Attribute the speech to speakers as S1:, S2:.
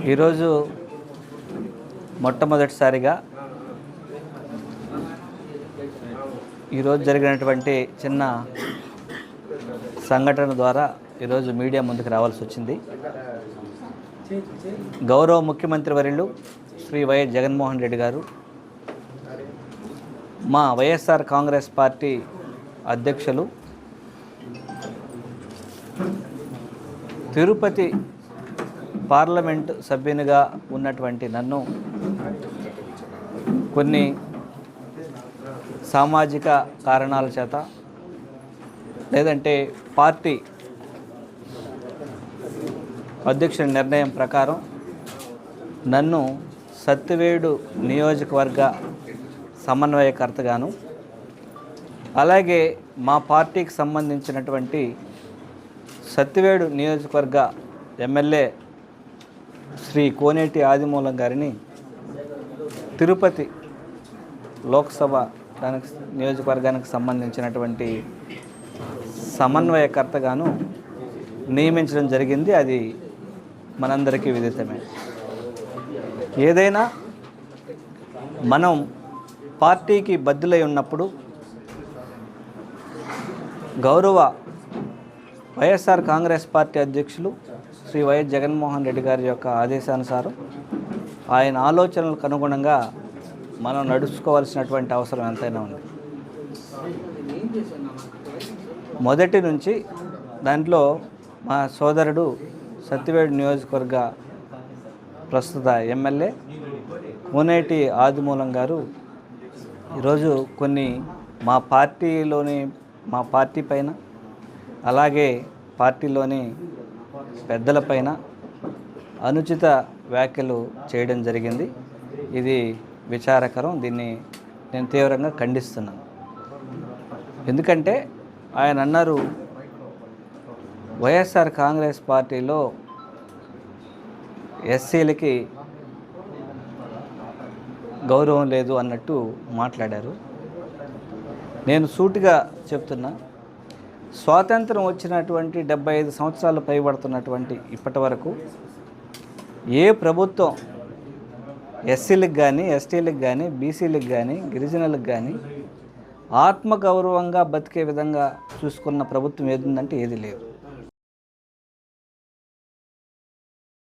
S1: ఈరోజు మొట్టమొదటిసారిగా ఈరోజు జరిగినటువంటి చిన్న సంఘటన ద్వారా ఈరోజు మీడియా ముందుకు రావాల్సి వచ్చింది. గౌరవ ముఖ్యమంత్రి వర్యులు శ్రీ వైఎస్ జగన్మోహన్ రెడ్డి గారు మా వైఎస్ఆర్ కాంగ్రెస్ పార్టీ అధ్యక్షులు తిరుపతి పార్లమెంటు సభ్యునిగా ఉన్నటువంటి నన్ను కొన్ని సామాజిక కారణాల చేత లేదంటే పార్టీ అధ్యక్షుడి నిర్ణయం ప్రకారం నన్ను సత్తివేడు నియోజకవర్గ సమన్వయకర్తగాను అలాగే మా పార్టీకి సంబంధించినటువంటి సత్తివేడు నియోజకవర్గ ఎమ్మెల్యే శ్రీ కోనేటి ఆదిమూలం గారిని తిరుపతి లోక్సభ నియోజకవర్గానికి సంబంధించినటువంటి సమన్వయకర్తగాను నియమించడం జరిగింది. అది మనందరికీ విదితమే. ఏదైనా మనం పార్టీకి బద్దులై ఉన్నప్పుడు గౌరవ వైఎస్ఆర్ కాంగ్రెస్ పార్టీ అధ్యక్షులు శ్రీ వైఎస్ జగన్మోహన్ రెడ్డి గారి యొక్క ఆదేశానుసారం ఆయన ఆలోచనలకు అనుగుణంగా మనం నడుచుకోవాల్సినటువంటి అవసరం ఎంతైనా ఉంది. మొదటి నుంచి దాంట్లో మా సోదరుడు సత్తివేడు నియోజకవర్గ ప్రస్తుత ఎమ్మెల్యే కోనేటి ఆదిమూలం గారు ఈరోజు కొన్ని మా పార్టీ పైన అలాగే పార్టీలోని పెద్దలపైన అనుచిత వ్యాఖ్యలు చేయడం జరిగింది. ఇది విచారకరం. దీన్ని నేను తీవ్రంగా ఖండిస్తున్నాను. ఎందుకంటే ఆయన అన్నారు, వైఎస్ఆర్ కాంగ్రెస్ పార్టీలో ఎస్సీలకి గౌరవం లేదు అన్నట్టు మాట్లాడారు. నేను సూటిగా చెప్తున్నా, స్వాతంత్రం వచ్చినటువంటి 75 సంవత్సరాలు పైబడుతున్నటువంటి ఇప్పటి వరకు ఏ ప్రభుత్వం ఎస్సీలకు కానీ ఎస్టీలకు కానీ బీసీలకు కానీ గిరిజనులకు కానీ ఆత్మగౌరవంగా బతికే విధంగా చూసుకున్న ప్రభుత్వం ఏదుందంటే ఏది లేదు.